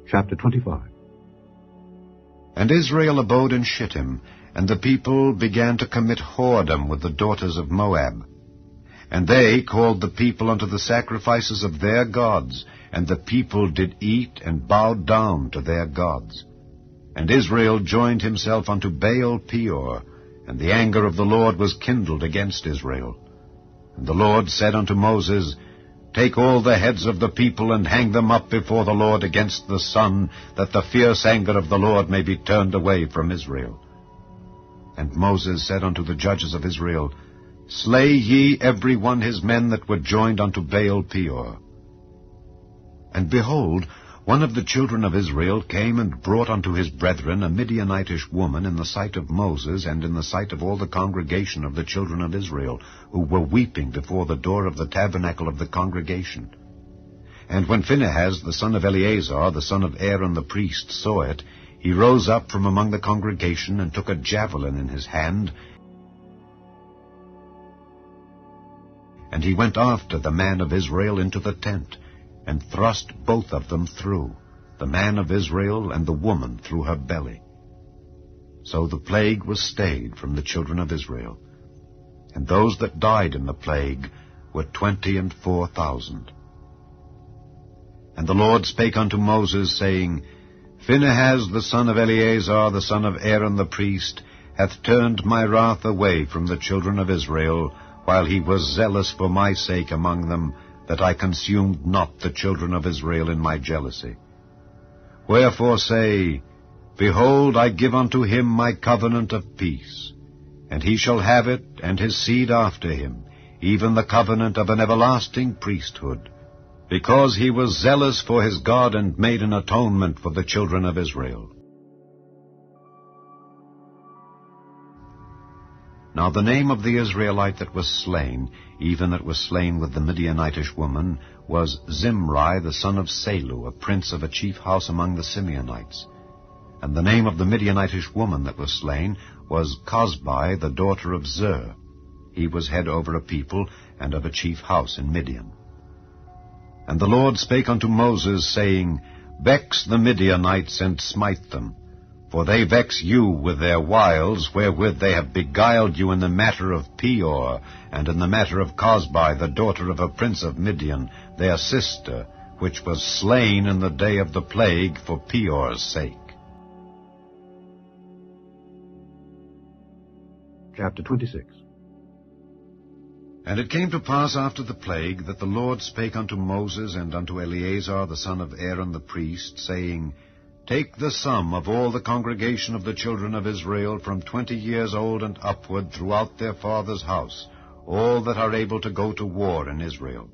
Chapter 25. And Israel abode in Shittim, and the people began to commit whoredom with the daughters of Moab. And they called the people unto the sacrifices of their gods, and the people did eat and bowed down to their gods. And Israel joined himself unto Baal Peor, and the anger of the Lord was kindled against Israel. And the Lord said unto Moses, Take all the heads of the people, and hang them up before the Lord against the sun, that the fierce anger of the Lord may be turned away from Israel. And Moses said unto the judges of Israel, Slay ye every one his men that were joined unto Baal Peor. And behold, one of the children of Israel came and brought unto his brethren a Midianitish woman in the sight of Moses, and in the sight of all the congregation of the children of Israel, who were weeping before the door of the tabernacle of the congregation. And when Phinehas, the son of Eleazar, the son of Aaron the priest, saw it, he rose up from among the congregation, and took a javelin in his hand, and he went after the man of Israel into the tent, and thrust both of them through, the man of Israel and the woman through her belly. So the plague was stayed from the children of Israel. And those that died in the plague were 24,000. And the Lord spake unto Moses, saying, Phinehas the son of Eleazar, the son of Aaron the priest, hath turned my wrath away from the children of Israel, while he was zealous for my sake among them, that I consumed not the children of Israel in my jealousy. Wherefore say, Behold, I give unto him my covenant of peace, and he shall have it, and his seed after him, even the covenant of an everlasting priesthood, because he was zealous for his God, and made an atonement for the children of Israel. Now the name of the Israelite that was slain, even that was slain with the Midianitish woman, was Zimri the son of Salu, a prince of a chief house among the Simeonites. And the name of the Midianitish woman that was slain was Cosbi, the daughter of Zer. He was head over a people, and of a chief house in Midian. And the Lord spake unto Moses, saying, Vex the Midianites, and smite them. For they vex you with their wiles, wherewith they have beguiled you in the matter of Peor, and in the matter of Cosbi, the daughter of a prince of Midian, their sister, which was slain in the day of the plague for Peor's sake. Chapter 26. And it came to pass after the plague, that the Lord spake unto Moses and unto Eleazar the son of Aaron the priest, saying, Take the sum of all the congregation of the children of Israel from 20 years old and upward throughout their father's house, all that are able to go to war in Israel.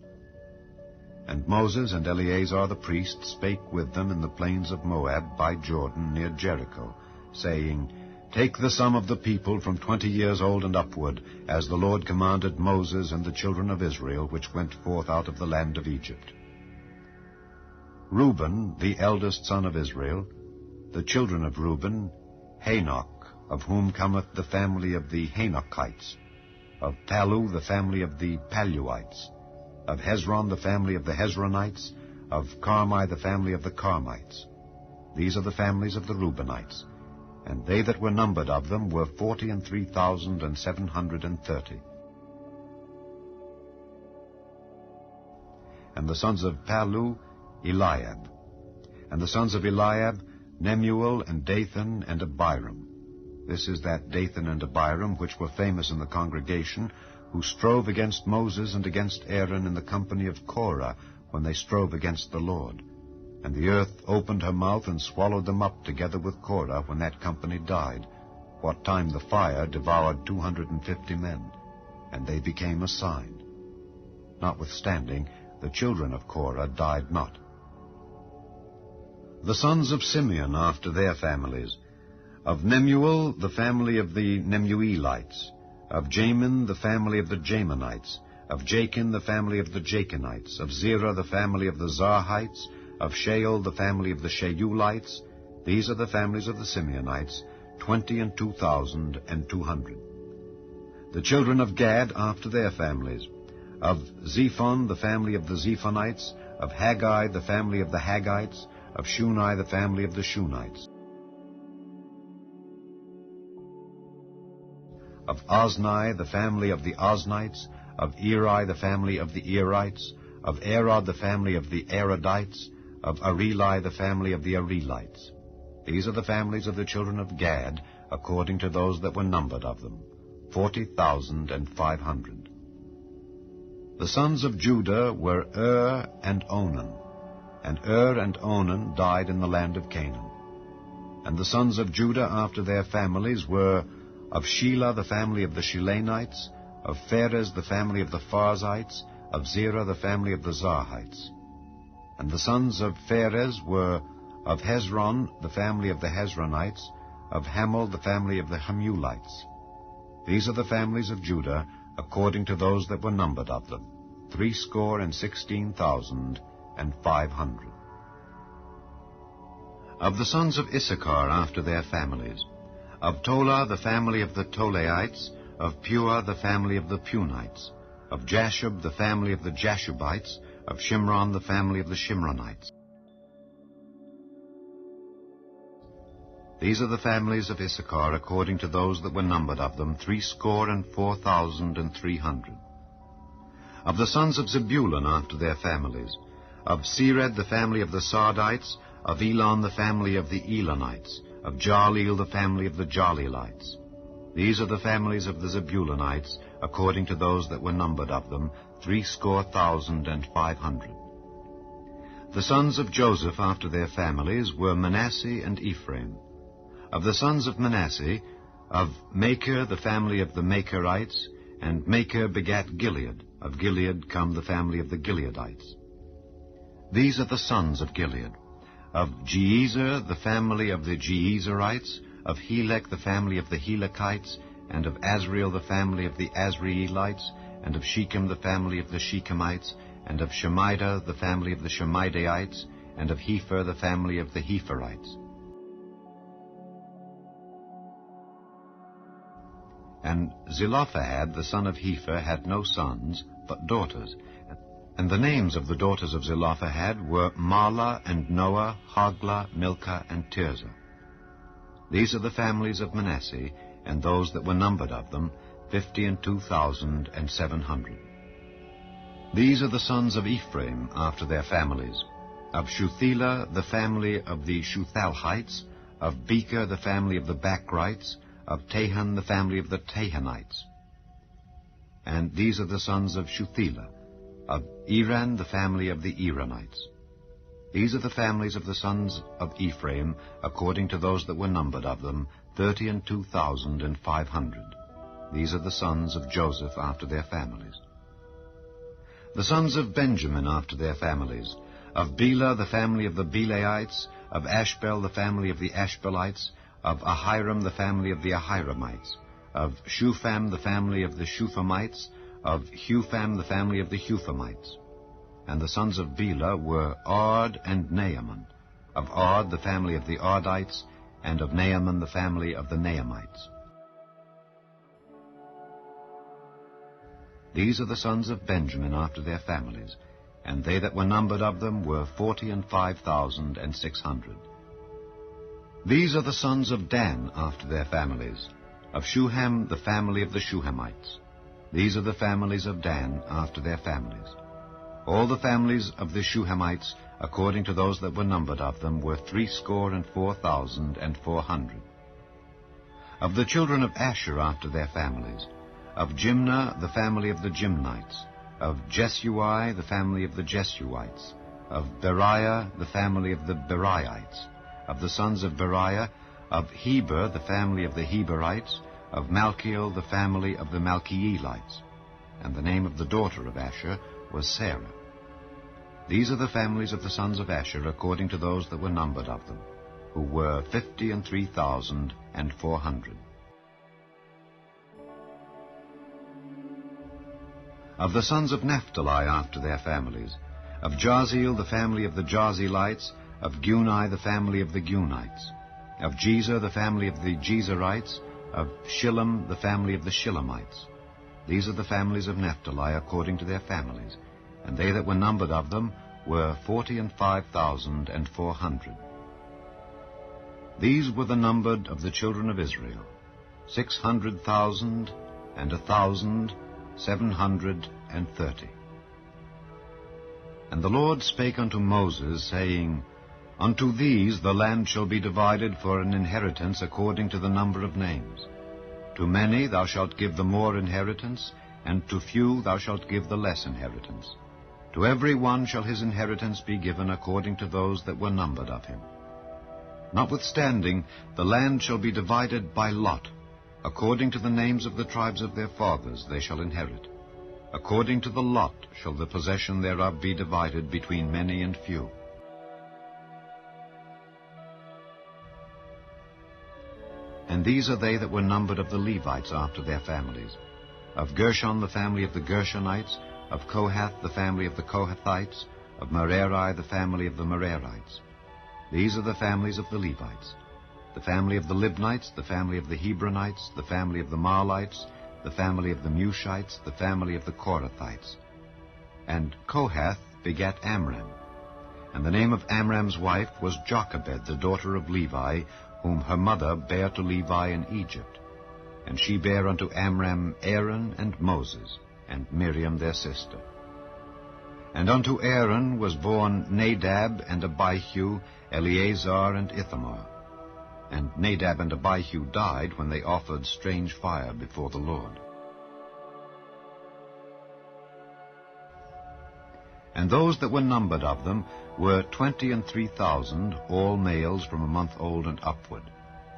And Moses and Eleazar the priest spake with them in the plains of Moab by Jordan near Jericho, saying, Take the sum of the people from 20 years old and upward, as the Lord commanded Moses and the children of Israel, which went forth out of the land of Egypt. Reuben, the eldest son of Israel, the children of Reuben, Hanoch, of whom cometh the family of the Hanochites, of Pallu the family of the Palluites, of Hezron the family of the Hezronites, of Carmi the family of the Carmites. These are the families of the Reubenites, and they that were numbered of them were 43,730. And the sons of Pallu, Eliab. And the sons of Eliab, Nemuel, and Dathan, and Abiram. This is that Dathan and Abiram which were famous in the congregation, who strove against Moses and against Aaron in the company of Korah, when they strove against the Lord. And the earth opened her mouth and swallowed them up together with Korah, when that company died, what time the fire devoured 250 men, and they became a sign. Notwithstanding, the children of Korah died not. The sons of Simeon after their families. Of Nemuel, the family of the Nemuelites. Of Jamin, the family of the Jaminites. Of Jachin, the family of the Jachinites. Of Zerah, the family of the Zarhites. Of Shael, the family of the Sheulites. These are the families of the Simeonites, 22,200. The children of Gad after their families. Of Zephon, the family of the Zephonites. Of Haggai, the family of the Haggites. of Shuni the family of the Shunites, of Ozni the family of the Oznites, of Eri the family of the Erites, of Arod the family of the Arodites, of Areli the family of the Arelites. These are the families of the children of Gad, according to those that were numbered of them, 40,500. The sons of Judah were and Onan, and and Onan died in the land of Canaan. And the sons of Judah after their families were of Shelah the family of the Shilanites, of Pharez the family of the Pharzites, of Zerah the family of the Zarhites. And the sons of Pharez were of Hezron the family of the Hezronites, of Hamul the family of the Hamulites. These are the families of Judah, according to those that were numbered of them, 16,500. Of the sons of Issachar after their families, of Tola the family of the Tolaites, of Pua the family of the Punites, of Jashub the family of the Jashubites, of Shimron the family of the Shimronites. These are the families of Issachar according to those that were numbered of them, 64,300. Of the sons of Zebulun after their families, of Sered the family of the Sardites, of Elon the family of the Elonites, of Jaleel the family of the Jaleelites. These are the families of the Zebulunites, according to those that were numbered of them, 60,500. The sons of Joseph after their families were Manasseh and Ephraim. Of the sons of Manasseh, of Machir the family of the Machirites, and Machir begat Gilead. Of Gilead come the family of the Gileadites. These are the sons of Gilead. Of Jeezer the family of the Jeezerites, of Helek the family of the Helekites, and of Azriel the family of the Azrielites, and of Shechem the family of the Shechemites, and of Shemida the family of the Shemidaites, and of Hepher the family of the Hepherites. And Zelophehad the son of Hepher had no sons, but daughters. And the names of the daughters of Zelophehad were Mahlah and Noah, Hoglah, Milcah, and Tirzah. These are the families of Manasseh, and those that were numbered of them, 52,700. These are the sons of Ephraim after their families. Of Shuthelah the family of the Shuthalhites, of Becher the family of the Bachrites, of Tahan the family of the Tahanites. And these are the sons of Shuthelah, of Eran the family of the Eranites. These are the families of the sons of Ephraim, according to those that were numbered of them, 32,500. These are the sons of Joseph after their families. The sons of Benjamin after their families, of Bela the family of the Belaites, of Ashbel the family of the Ashbelites, of Ahiram the family of the Ahiramites, of Shupham the family of the Shuphamites, of Hupham the family of the Huphamites. And the sons of Bela were Ard and Naaman, of Ard the family of the Ardites, and of Naaman the family of the Naamites. These are the sons of Benjamin after their families, and they that were numbered of them were 45,600. These are the sons of Dan after their families, of Shuham the family of the Shuhamites. These are the families of Dan after their families. All the families of the Shuhamites, according to those that were numbered of them, were 64,400. Of the children of Asher after their families, of Jimnah the family of the Jimnites, of Jesui the family of the Jesuites, of Beriah the family of the Beraites, of the sons of Beriah, of Heber the family of the Heberites, of Malchiel the family of the Malchielites. And the name of the daughter of Asher was Sarah. These are the families of the sons of Asher according to those that were numbered of them, who were 53,400. Of the sons of Naphtali after their families, of Jaziel the family of the Jazielites, of Guni the family of the Gunites, of Jezer the family of the Jezerites, of Shillem the family of the Shillemites. These are the families of Naphtali according to their families, and they that were numbered of them were 45,400. These were the numbered of the children of Israel, 600,000 and 1,730. And the Lord spake unto Moses, saying, Unto these the land shall be divided for an inheritance according to the number of names. To many thou shalt give the more inheritance, and to few thou shalt give the less inheritance. To every one shall his inheritance be given according to those that were numbered of him. Notwithstanding, the land shall be divided by lot. According to the names of the tribes of their fathers they shall inherit. According to the lot shall the possession thereof be divided between many and few. And these are they that were numbered of the Levites after their families. Of Gershon the family of the Gershonites, of Kohath the family of the Kohathites, of Merari the family of the Merarites. These are the families of the Levites. The family of the Libnites, the family of the Hebronites, the family of the Mahlites, the family of the Mushites, the family of the Korathites. And Kohath begat Amram. And the name of Amram's wife was Jochebed, the daughter of Levi, whom her mother bare to Levi in Egypt. And she bare unto Amram Aaron and Moses, and Miriam their sister. And unto Aaron was born Nadab and Abihu, Eleazar and Ithamar. And Nadab and Abihu died when they offered strange fire before the Lord. And those that were numbered of them were 23,000, all males from a month old and upward.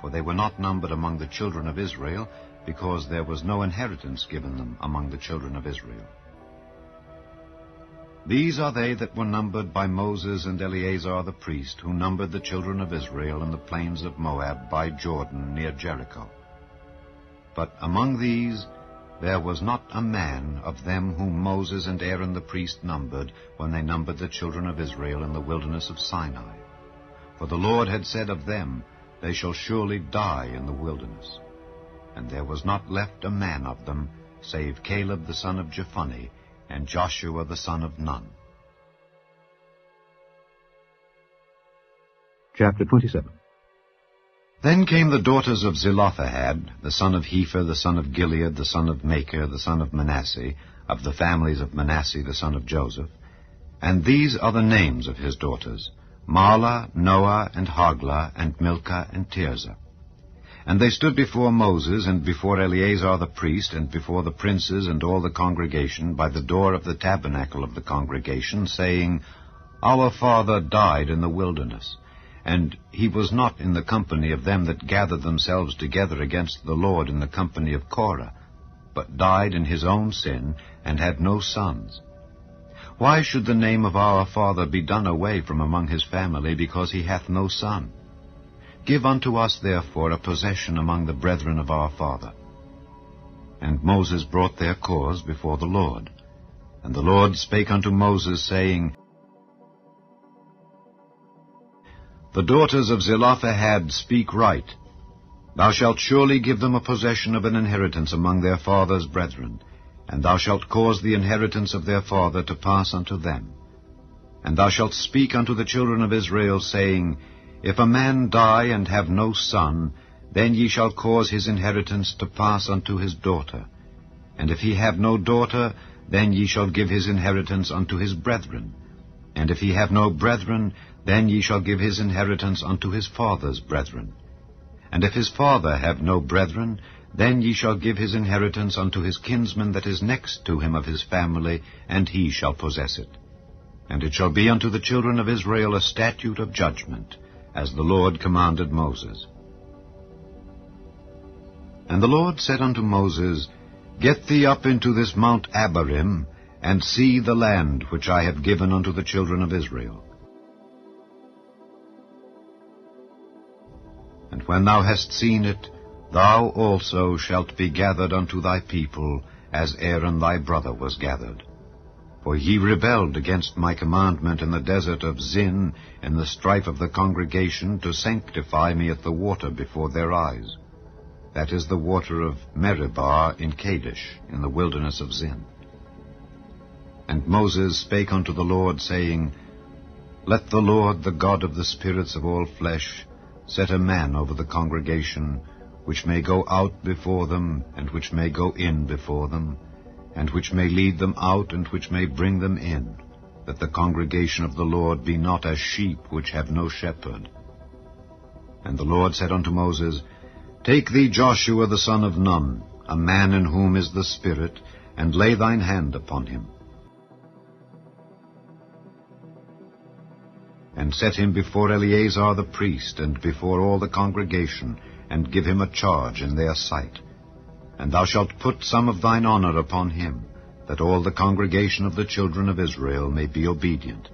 For they were not numbered among the children of Israel, because there was no inheritance given them among the children of Israel. These are they that were numbered by Moses and Eleazar the priest, who numbered the children of Israel in the plains of Moab by Jordan near Jericho. But among these there was not a man of them whom Moses and Aaron the priest numbered when they numbered the children of Israel in the wilderness of Sinai. For the Lord had said of them, They shall surely die in the wilderness. And there was not left a man of them, save Caleb the son of Jephunneh, and Joshua the son of Nun. Chapter 27. Then came the daughters of Zelophehad, the son of Hepher, the son of Gilead, the son of Machir, the son of Manasseh, of the families of Manasseh, the son of Joseph. And these are the names of his daughters, Mahlah, Noah, and Hoglah, and Milcah, and Tirzah. And they stood before Moses, and before Eleazar the priest, and before the princes and all the congregation, by the door of the tabernacle of the congregation, saying, Our father died in the wilderness, and he was not in the company of them that gathered themselves together against the Lord in the company of Korah, but died in his own sin, and had no sons. Why should the name of our father be done away from among his family, because he hath no son? Give unto us therefore a possession among the brethren of our father. And Moses brought their cause before the Lord. And the Lord spake unto Moses, saying, The daughters of Zelophehad speak right. Thou shalt surely give them a possession of an inheritance among their father's brethren, and thou shalt cause the inheritance of their father to pass unto them. And thou shalt speak unto the children of Israel, saying, If a man die and have no son, then ye shall cause his inheritance to pass unto his daughter. And if he have no daughter, then ye shall give his inheritance unto his brethren. And if he have no brethren, then ye shall give his inheritance unto his father's brethren. And if his father have no brethren, then ye shall give his inheritance unto his kinsman that is next to him of his family, and he shall possess it. And it shall be unto the children of Israel a statute of judgment, as the Lord commanded Moses. And the Lord said unto Moses, Get thee up into this Mount Abarim, and see the land which I have given unto the children of Israel. And when thou hast seen it, thou also shalt be gathered unto thy people, as Aaron thy brother was gathered. For ye rebelled against my commandment in the desert of Zin, in the strife of the congregation, to sanctify me at the water before their eyes. That is the water of Meribah in Kadesh, in the wilderness of Zin. And Moses spake unto the Lord, saying, Let the Lord, the God of the spirits of all flesh, set a man over the congregation, which may go out before them, and which may go in before them, and which may lead them out, and which may bring them in, that the congregation of the Lord be not as sheep which have no shepherd. And the Lord said unto Moses, Take thee Joshua the son of Nun, a man in whom is the Spirit, and lay thine hand upon him. And set him before Eleazar the priest, and before all the congregation, and give him a charge in their sight. And thou shalt put some of thine honor upon him, that all the congregation of the children of Israel may be obedient.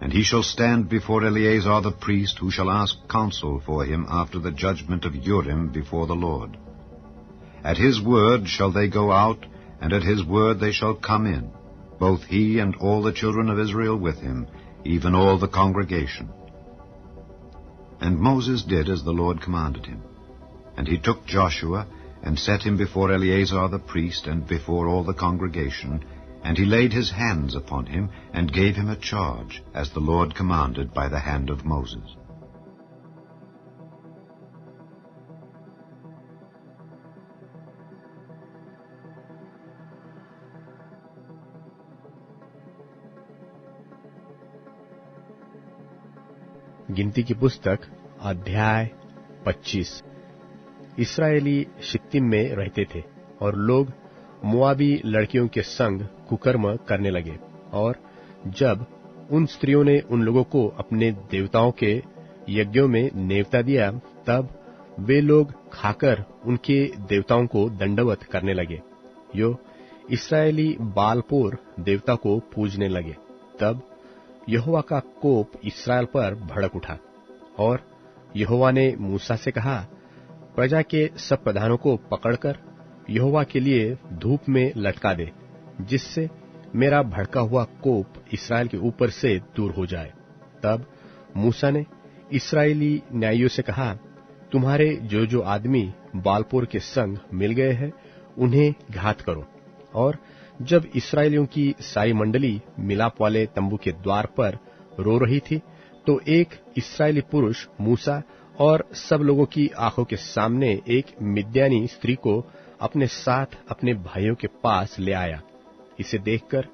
And he shall stand before Eleazar the priest, who shall ask counsel for him after the judgment of Urim before the Lord. At his word shall they go out, and at his word they shall come in, both he and all the children of Israel with him, even all the congregation. And Moses did as the Lord commanded him. And he took Joshua, and set him before Eleazar the priest, and before all the congregation, and he laid his hands upon him, and gave him a charge, as the Lord commanded by the hand of Moses. गिनती की पुस्तक अध्याय 25। इस्राएली शित्तीम में रहते थे, और लोग मोआबी लड़कियों के संग कुकर्म करने लगे। और जब उन स्त्रियों ने उन लोगों को अपने देवताओं के यज्ञों में नेवता दिया, तब वे लोग खाकर उनके देवताओं को दंडवत करने लगे। यो इस्राएली बालपोर देवता को पूजने लगे। तब यहोवा का कोप इस्राएल पर भड़क उठा, और यहोवा ने मूसा से कहा, प्रजा के सब प्रधानों को पकड़कर यहोवा के लिए धूप में लटका दे, जिससे मेरा भड़का हुआ कोप इस्राएल के ऊपर से दूर हो जाए। तब मूसा ने इस्राएली न्यायियों से कहा, तुम्हारे जो जो आदमी बालपोर के संग मिल गए हैं, उन्हें घात करो। और जब इस्राएलियों की सारी मंडली मिलाप वाले तंबू के द्वार पर रो रही थी, तो एक इस्राएली पुरुष मूसा और सब लोगों की आंखों के सामने एक मिद्यानी स्त्री को अपने साथ अपने भाइयों के पास ले आया। इसे देखकर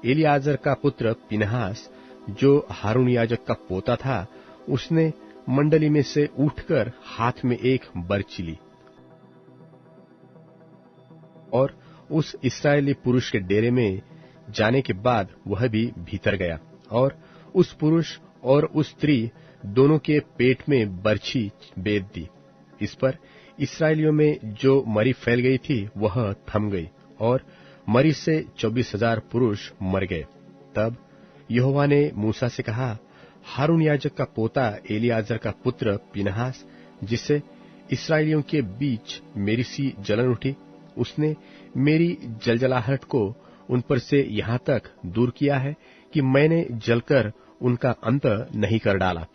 एलियाजर का पुत्र पिनहास, जो हारून याजक का पोता था, उसने मंडली में से उठकर हाथ में एक बर्छी ली और उस इस्राएली पुरुष के डेरे में जाने के बाद वह भी भीतर गया, और उस पुरुष और उस स्त्री दोनों के पेट में बर्छी बेध दी। इस पर इस्राएलियों में जो मरी फैल गई थी, वह थम गई, और मरी से 24,000 पुरुष मर गए। तब यहोवा ने मूसा से कहा, हारून याजक का पोता एलियाजर का पुत्र पिनहास, जिससे इस्राएलियों के बीच मेरी सी जलन उठी, उसने मेरी जलजलाहट को उन पर से यहां तक दूर किया है कि मैंने जलकर उनका अंत नहीं कर डाला।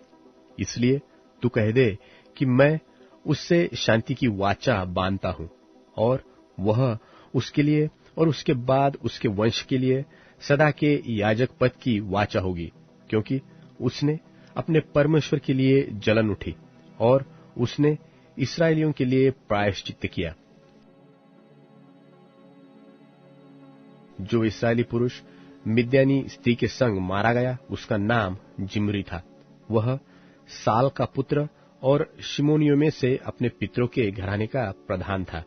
इसलिए तू कह दे कि मैं उससे शांति की वाचा बांधता हूं, और वह उसके लिए और उसके बाद उसके वंश के लिए सदा के याजक पद की वाचा होगी, क्योंकि उसने अपने परमेश्वर के लिए जलन उठी, और उसने इस्राएलियों के लिए प्रायश्चित्त किया। जो इस्राएली पुरुष मिद्यानी स्त्री के संग मारा गया, उसका नाम जिम्री था। वह साल का पुत्र और शिमोनियों में से अपने पितरों के घराने का प्रधान था।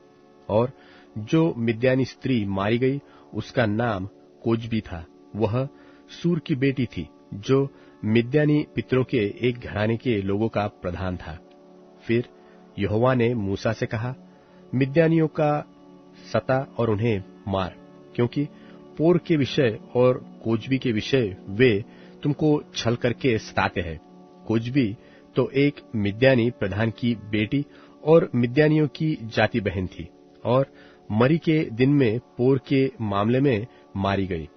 और जो मिद्यानी स्त्री मारी गई, उसका नाम कोजबी था। वह सूर की बेटी थी, जो मिद्यानी पितरों के एक घराने के लोगों का प्रधान था। फिर यहोवा ने मूसा से कहा, मिद्यानियों का सता और उन्हें मार, क्योंकि पोर के विषय और कोजबी के विषय वे तुमको छल करके सताते हैं। कोजबी तो एक मिद्यानी प्रधान की बेटी और मिद्यानियों की जाति बहन थी, और मरी के दिन में पोर के मामले में मारी गई।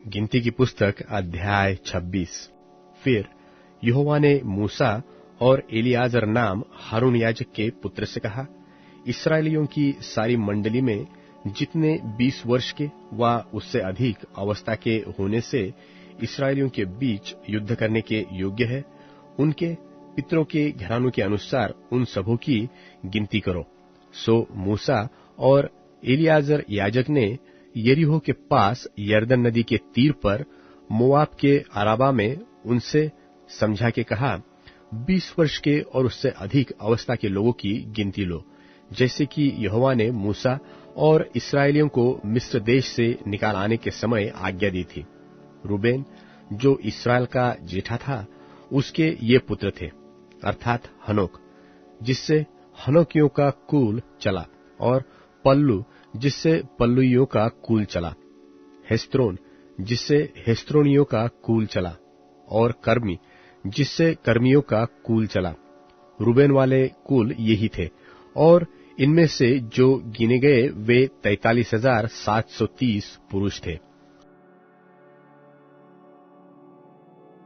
गिनती की पुस्तक अध्याय 26। फिर यहोवा ने मूसा और एलियाजर नाम हारून याजक के पुत्र से कहा, इस्राएलियों की सारी मंडली में जितने 20 वर्ष के व उससे अधिक अवस्था के होने से इसराइलियों के बीच युद्ध करने के योग्य है, उनके पितरों के घरानों के अनुसार उन सबों की गिनती करो। सो मूसा और एलियाजर याजक ने यरीहो के पास यरदन नदी के तीर पर मोआब के अराबा में उनसे समझा के कहा, 20 वर्ष के और उससे अधिक अवस्था के लोगों की गिनती लो, जैसे कि यहोवा ने मूसा और इस्राएलियों को मिस्र देश से निकाल आने के समय आज्ञा दी थी। रूबेन, जो इस्राएल का जेठा था, उसके ये पुत्र थे, अर्थात हनोक, जिससे हनोकियों का कुल चला, और पल्लू, जिससे पल्लुइयों का कुल चला, हेस्त्रोन, जिससे हेस्त्रोनियों का कुल चला, और कर्मी, जिससे कर्मियों का कुल चला। रूबेन वाले कुल यही थे, और इनमें से जो गिने गए वे 43,730 पुरुष थे।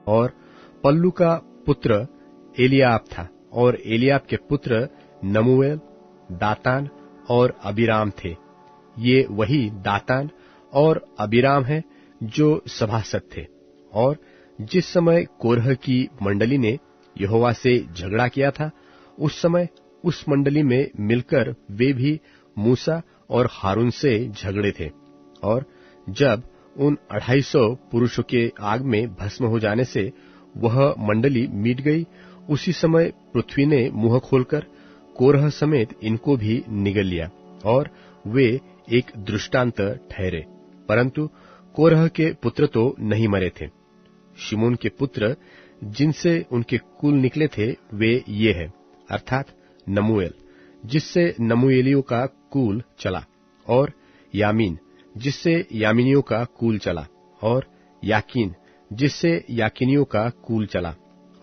और पल्लू का पुत्र एलियाब था, और एलियाब के पुत्र नमूएल, दातान और अबीराम थे। ये वही दातान और अबीराम हैं जो सभासद थे। और जिस समय कोरह की मंडली ने यहोवा से झगड़ा किया था, उस समय उस मंडली में मिलकर वे भी मूसा और हारून से झगड़े थे। और जब उन 250 पुरुषों के आग में भस्म हो जाने से वह मंडली मिट गई, उसी समय पृथ्वी ने मुंह खोलकर कोरह समेत इनको भी निगल लिया, और वे एक दृष्टांत ठहरे। परंतु कोरह के पुत्र तो नहीं मरे थे। शिमोन के पुत्र जिनसे उनके कुल निकले थे वे ये हैं, अर्थात नमूएल, जिससे नमूएलियों का कुल चला, और यामीन, जिससे यामीनियों का कुल चला, और याकीन, जिससे याकीनियों का कुल चला,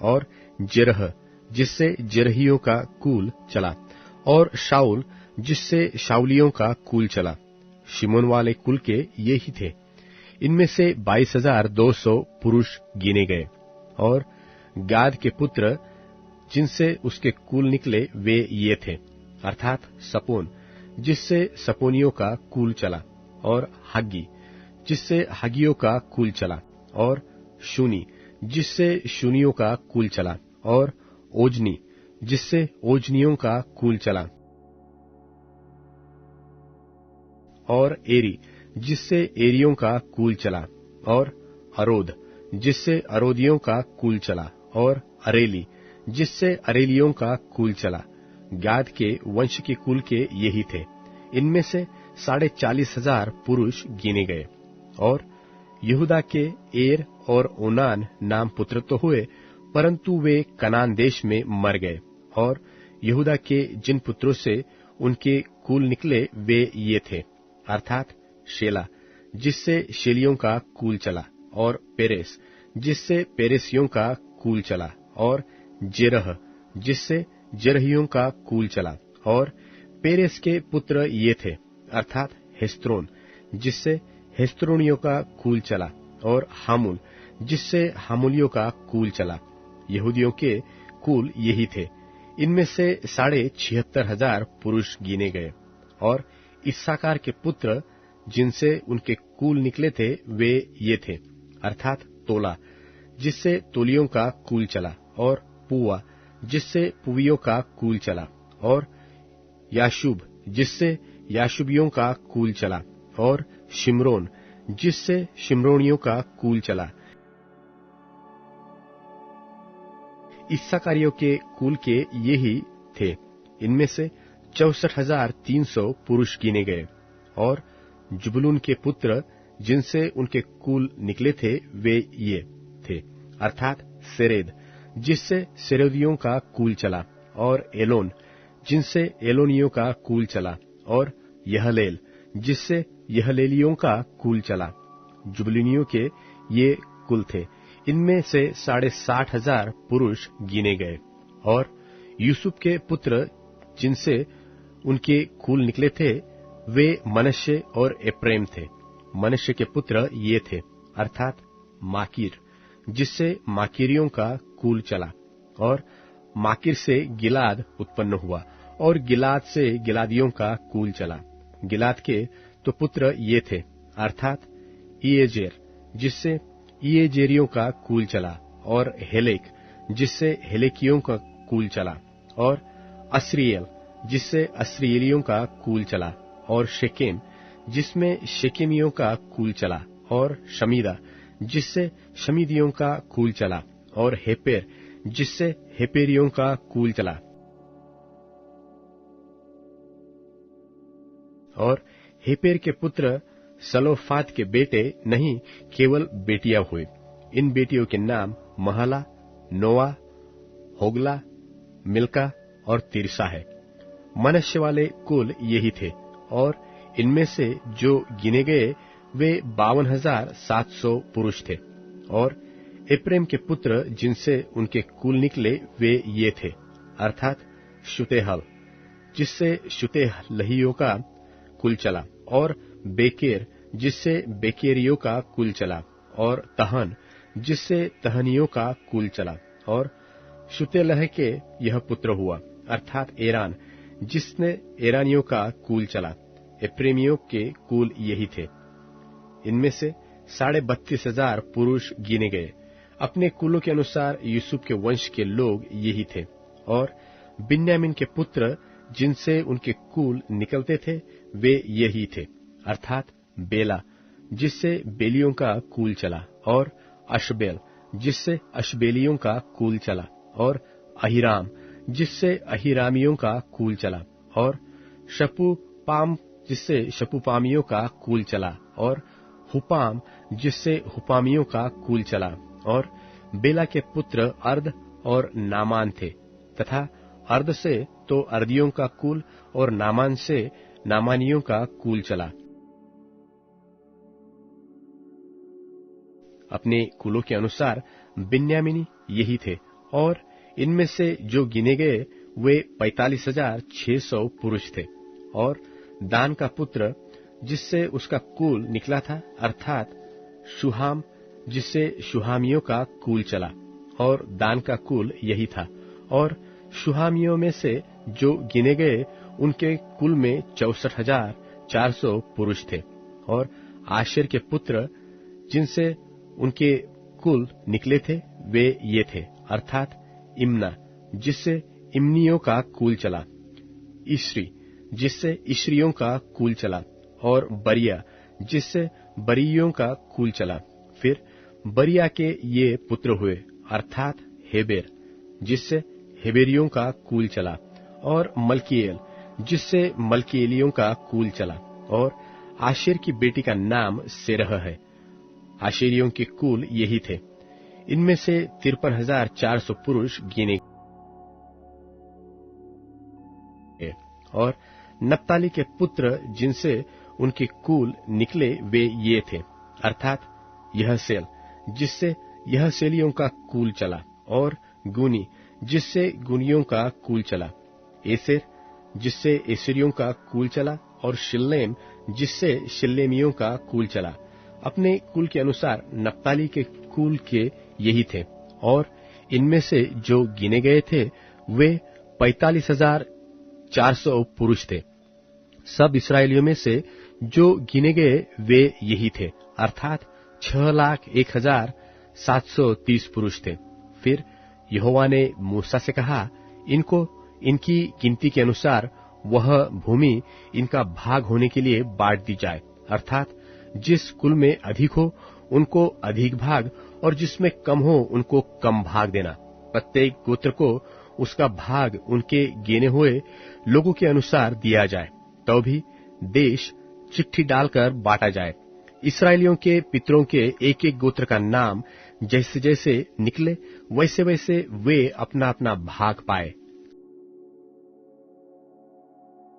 और जेरह, जिससे जेरहियों का कुल चला, और शाऊल, जिससे शाऊलियों का कुल चला। शिमोन वाले कुल के ये ही थे। इनमें से 22,200 पुरुष गिने गए। और गाद के पुत्र जिनसे उसके कुल निकले वे ये थे, अर्थात सपोन, जिससे सपोनियों का कुल चला, और हग्गी, जिससे हग्गियों का कुल चला, और शूनी, जिससे शूनियों का कुल चला, और ओजनी, जिससे ओजनियों का कुल चला, और एरी, जिससे एरियों का कुल चला, और अरोद, जिससे अरोदियों का कुल चला, और अरेली, जिससे अरेलियों का कुल चला। गाद के वंश के कुल के यही थे। इनमें से 40,500 पुरुष गिने गए। और यहूदा के एर और ओनान नाम पुत्र तो हुए, परंतु वे कनान देश में मर गए। और यहूदा के जिन पुत्रों से उनके कुल निकले वे ये थे, अर्थात शेला, जिससे शेलियों का कुल चला, और पेरेस, जिससे पेरेसियों का कुल चला, और जेरह, जिससे जेरहियों का कुल चला। और पेरेस के पुत्र ये थे, अर्थात हेस्त्रोन, जिससे हेस्त्रोनियों का कुल चला, और हामुल, जिससे हामुलियों का कुल चला। यहूदियों के कुल यही थे। इनमें से 76,500 पुरुष गिने गए। और इस्साकार के पुत्र जिनसे उनके कुल निकले थे वे ये थे, अर्थात तोला, जिससे तोलियों का कुल चला, और पुआ, जिससे पुवियों का कुल चला, और याशुब, जिससे याशुबियों का कुल चला, और शिमरोन, जिससे शिमरोनियों का कुल चला। इस्साकारियों के कुल के यही थे। इनमें से 64,300 पुरुष गिने गए। और जुबलून के पुत्र जिनसे उनके कुल निकले थे वे ये थे, अर्थात सेरेद, जिससे सेरेदियों का कुल चला, और एलोन, जिनसे एलोनियों का कुल चला, और यहलेल, जिससे यहलेलियों का कुल चला। जुबलूनियों के ये कुल थे। इनमें से 60,500 पुरुष गिने गए। और यूसुफ के पुत्र जिनसे उनके कुल निकले थे वे मनश्शे और एप्रैम थे। मनश्शे के पुत्र ये थे, अर्थात माकीर, जिससे माकीरियों का कुल चला, और माकीर से गिलाद उत्पन्न हुआ, और गिलाद से गिलादियों का कुल चला। गिलाद के तो पुत्र ये थे, अर्थात इएजेर, जिससे इएजेरियों का कुल चला, और हेलेक, जिससे हेलेकियों का कुल चला, और अस्रिएल, जिससे अस्रिएलियों का कुल चला, और शेकेम, जिसमें शेकेमियों का कुल चला, और शमीदा, जिससे शमीदियों का कुल चला, और हेपेर, जिससे हेपेरियों का कुल चला। और हेपेर के पुत्र सलोफाद के बेटे नहीं, केवल बेटियां हुए। इन बेटियों के नाम महला, नोआ, होगला, मिल्का और तिरसा है। मनश्य वाले कुल यही थे, और इनमें से जो गिने गए वे 52,700 पुरुष थे। और एप्रेम के पुत्र जिनसे उनके कुल निकले वे ये थे, अर्थात शुतेहल, जिससे शुतेलहियों का कुल चला, और बेकेर, जिससे बेकेरियों का कुल चला, और तहन, जिससे तहनियों का कुल चला। और शुतेलह के यह पुत्र हुआ, अर्थात एरान, जिसने एरानियों का कुल चला। एप्रेमियों के कुल यही थे। इनमें से 32,500 पुरुष गिने गए। अपने कुलों के अनुसार यूसुफ के वंश के लोग यही थे। और बिन्यामीन के पुत्र जिनसे उनके कुल निकलते थे वे यही थे, अर्थात बेला, जिससे बेलियों का कुल चला, और अशबेल, जिससे अशबेलियों का कुल चला, और अहीराम, जिससे अहीरामियों का कुल चला, और शपुपाम, जिससे शपुपामियों का कुल चला, और हुपाम, जिससे हुपामियों का कुल चला। और बेला के पुत्र अर्द और नामान थे, तथा अर्द से तो अर्दियों का कुल, और नामान से नामानियों का कुल चला। अपने कुलों के अनुसार बिन्यामीनी यही थे, और इनमें से जो गिने गए वे 45,600 पुरुष थे। और दान का पुत्र जिससे उसका कुल निकला था, अर्थात शुहाम, जिससे शुहामियों का कुल चला, और दान का कुल यही था। और शुहामियों में से जो गिने गए उनके कुल में 64,400 पुरुष थे। और आशेर के पुत्र जिनसे उनके कुल निकले थे वे ये थे, अर्थात इम्ना, जिससे इम्नियों का कुल चला, इश्री, जिससे इश्रियों का कुल चला, और बरिया, जिससे बरियों का कुल चला। फिर बरिया के ये पुत्र हुए, अर्थात हेबेर, जिससे हेबेरियों का कुल चला, और मल्कीएल, जिससे मल्कीएलियों का कुल चला। और आशेर की बेटी का नाम सेरह है। आशेरियों के कुल यही थे। इनमें से 53,400 पुरुष गिने। और नप्ताली के पुत्र जिनसे उनके कुल निकले वे ये थे, अर्थात यहसेल, जिससे यहसेलियों का कुल चला, और गुनी, जिससे गुनियों का कुल चला, एसेर, जिससे एसेरियों का कुल चला, और शिल्लेम, जिससे शिल्लेमियों का कुल चला। अपने कुल के अनुसार नप्ताली के कुल के यही थे। और इनमें से जो गिने गए थे वे 45,400 पुरुष थे। सब इस्राएलियों में से जो गिने गए वे यही थे, अर्थात 6,01,730 पुरुष थे। फिर यहोवा ने मूसा से कहा, इनको इनकी गिनती के अनुसार वह भूमि इनका भाग होने के लिए बांट दी जाए, अर्थात जिस कुल में अधिक हो उनको अधिक भाग, और जिसमें कम हो उनको कम भाग देना। प्रत्येक गोत्र को उसका भाग उनके गिने हुए लोगों के अनुसार दिया जाए, तो भी देश चिट्ठी डालकर बांटा जाए। इस्राएलियों के पितरों के एक एक गोत्र का नाम जैसे जैसे निकले वैसे वैसे वे अपना अपना भाग पाए।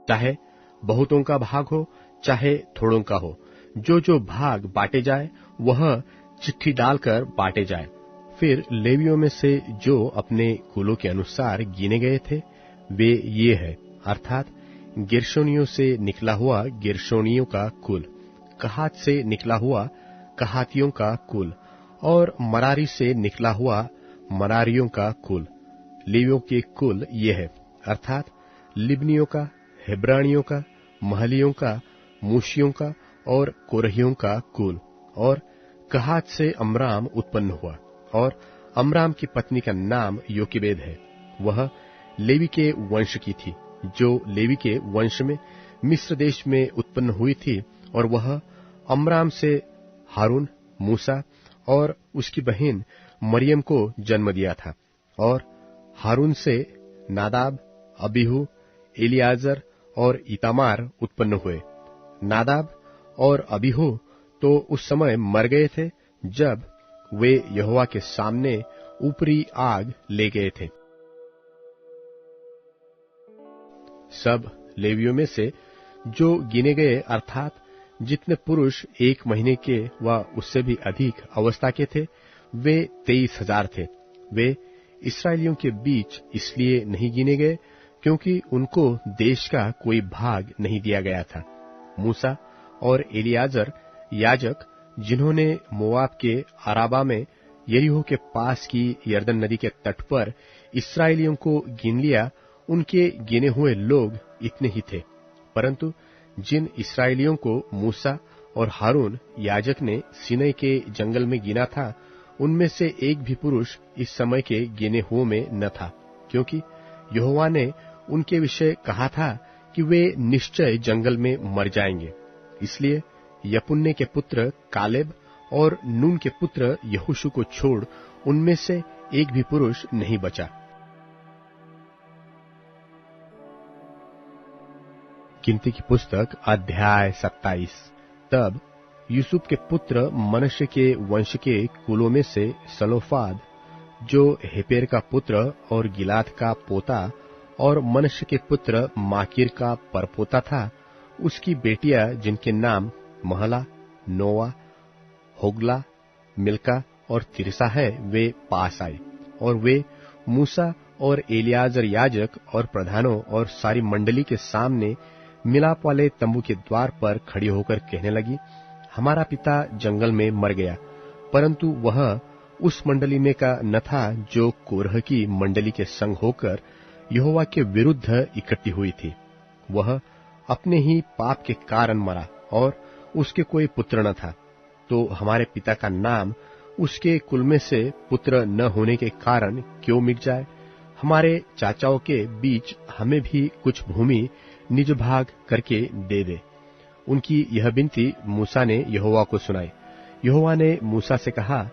चाहे बहुतों का भाग हो चाहे थोड़ों का हो, जो जो भाग बांटे जाए वह चिट्ठी डालकर बांटे जाए। फिर लेवियों में से जो अपने कुलों के अनुसार गिने गए थे वे ये है, अर्थात गिरशोनियों से निकला हुआ गिरशोनियों का कुल, कहात से निकला हुआ कहातियों का कुल, और मरारी से निकला हुआ मरारियों का कुल। लेवियों के कुल ये है, अर्थात लिबनियों का, हेब्रानियों का, महलियों का, मूशियों का और कोरहियों का कुल। और कहात से अमराम उत्पन्न हुआ, और अमराम की पत्नी का नाम योकेबेद है। वह लेवी के वंश की थी, जो लेवी के वंश में मिस्र देश में उत्पन्न हुई थी। और वह अमराम से हारून, मूसा और उसकी बहन मरियम को जन्म दिया था। और हारून से नादाब, अबीहू, एलियाजर और इतामार उत्पन्न हुए। नादाब और अबीहू तो उस समय मर गए थे जब वे यहोवा के सामने ऊपरी आग ले गए थे। सब लेवियों में से जो गिने गए, अर्थात जितने पुरुष 1 महीने के व उससे भी अधिक अवस्था के थे, वे 23,000 थे। वे इस्राएलियों के बीच इसलिए नहीं गिने गए क्योंकि उनको देश का कोई भाग नहीं दिया गया था। मूसा और एलियाजर याजक, जिन्होंने मोआब के अराबा में यरीहो के पास की यरदन नदी के तट पर इस्राएलियों को गिन लिया, उनके गिने हुए लोग इतने ही थे। परंतु जिन इस्राएलियों को मूसा और हारून याजक ने सीनै के जंगल में गिना था, उनमें से एक भी पुरुष इस समय के गिने हुओं में न था, क्योंकि यहोवा ने उनके विषय कहा था कि वे निश्चय जंगल में मर जाएंगे। इसलिए यपुन्ने के पुत्र कालेब और नून के पुत्र यहोशू को छोड़ उनमें से एक भी पुरुष नहीं बचा। गिनती की पुस्तक अध्याय 27। तब यूसुफ के पुत्र मनश्शे के वंश के कुलों में से सलोफाद, जो हेपेर का पुत्र और गिलाद का पोता और मनश्शे के पुत्र माकीर का परपोता था, उसकी बेटियां जिनके नाम महला, नोआ, होगला, मिल्का और तिरसा है, वे पास आए। और वे मूसा और एलियाजर याजक और प्रधानों और सारी मंडली के सामने मिलाप वाले तंबू के द्वार पर खड़ी होकर कहने लगी, हमारा पिता जंगल में मर गया। परंतु वह उस मंडली में का न था जो कोरह की मंडली के संग होकर यहोवा के विरुद्ध इकट्ठी हुई थी। वह अपने ही पाप के कारण मरा और उसके कोई पुत्र न था। तो हमारे पिता का नाम उसके कुल में से पुत्र न होने के कारण क्यों मिट जाए? हमारे चाचाओं के बीच हमें भी कुछ भूमि निज भाग करके दे दे। उनकी यह विनती मूसा ने यहोवा को सुनाई। यहोवा ने मूसा से कहा,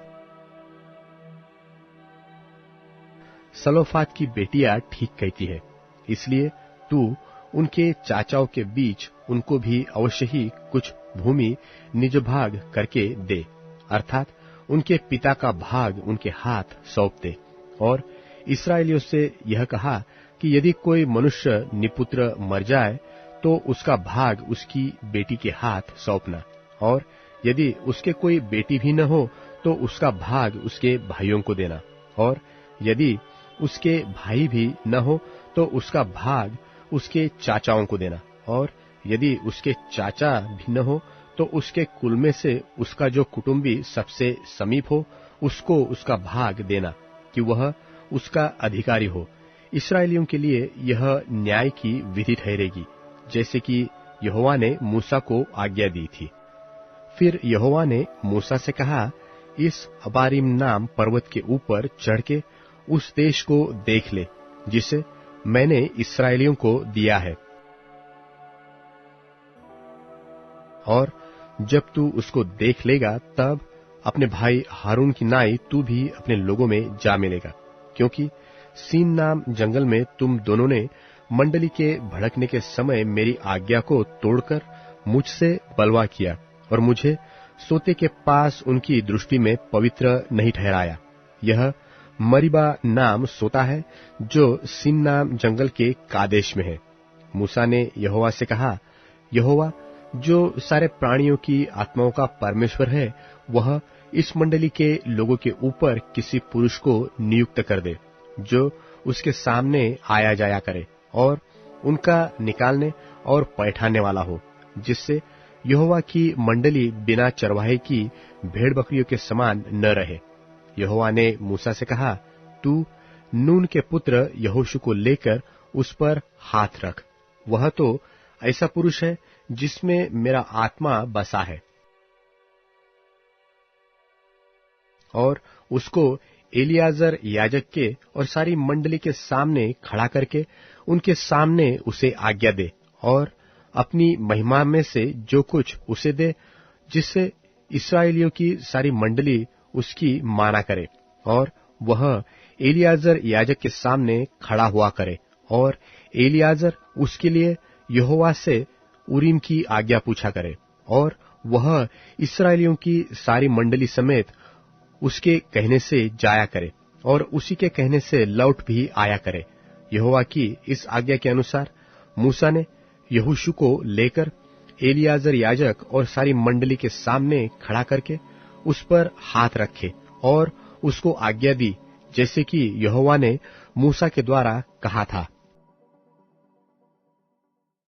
सलोफाद की बेटियां ठीक कहती है, इसलिए तू उनके चाचाओं के बीच उनको भी अवश्य ही कुछ भूमि निज भाग करके दे, अर्थात उनके पिता का भाग उनके हाथ सौंप दे। और इस्राएलियों से यह कहा कि यदि कोई मनुष्य निपुत्र मर जाए तो उसका भाग उसकी बेटी के हाथ सौंपना, और यदि उसके कोई बेटी भी न हो तो उसका भाग उसके भाइयों को देना, और यदि उसके भाई भी न हो तो उसका भाग उसके चाचाओं को देना, और यदि उसके चाचा भी न हो तो उसके कुल में से उसका जो कुटुंबी सबसे समीप हो उसको उसका भाग देना, कि वह उसका अधिकारी हो। इस्राएलियों के लिए यह न्याय की विधि ठहरेगी, जैसे कि यहोवा ने मूसा को आज्ञा दी थी। फिर यहोवा ने मूसा से कहा, इस अबारीम नाम पर्वत के ऊपर चढ़ के उस देश को देख ले जिसे मैंने इस्राएलियों को दिया है, और जब तू उसको देख लेगा तब अपने भाई हारून की नाई तू भी अपने लोगों में जा मिलेगा, क्योंकि सीन नाम जंगल में तुम दोनों ने मंडली के भड़कने के समय मेरी आज्ञा को तोड़कर मुझसे बलवा किया और मुझे सोते के पास उनकी दृष्टि में पवित्र नहीं ठहराया। यह मरीबा नाम सोता है जो सीन नाम जंगल के कादेश में है। मूसा ने यहोवा से कहा, यहोवा जो सारे प्राणियों की आत्माओं का परमेश्वर है, वह इस मंडली के लोगों के ऊपर किसी पुरुष को नियुक्त कर दे जो उसके सामने आया जाया करे और उनका निकालने और पैठाने वाला हो, जिससे यहोवा की मंडली बिना चरवाहे की भेड़ बकरियों के समान न रहे। यहोवा ने मूसा से कहा, तू नून के पुत्र यहोशू को लेकर उस पर हाथ रख। वह तो ऐसा पुरुष है जिसमें मेरा आत्मा बसा है। और उसको एलियाजर याजक के और सारी मंडली के सामने खड़ा करके उनके सामने उसे आज्ञा दे और अपनी महिमा में से जो कुछ उसे दे, जिससे इस्राएलियों की सारी मंडली उसकी माना करे। और वह एलियाजर याजक के सामने खड़ा हुआ करे और एलियाजर उसके लिए यहोवा से उरीम की आज्ञा पूछा करे, और वह इस्राएलियों की सारी मंडली समेत उसके कहने से जाया करे और उसी के कहने से लौट भी आया करे। यहोवा की इस आज्ञा के अनुसार मूसा ने यहोशू को लेकर एलियाजर याजक और सारी मंडली के सामने खड़ा करके उस पर हाथ रखे और उसको आज्ञा दी, जैसे कि यहोवा ने मूसा के द्वारा कहा था।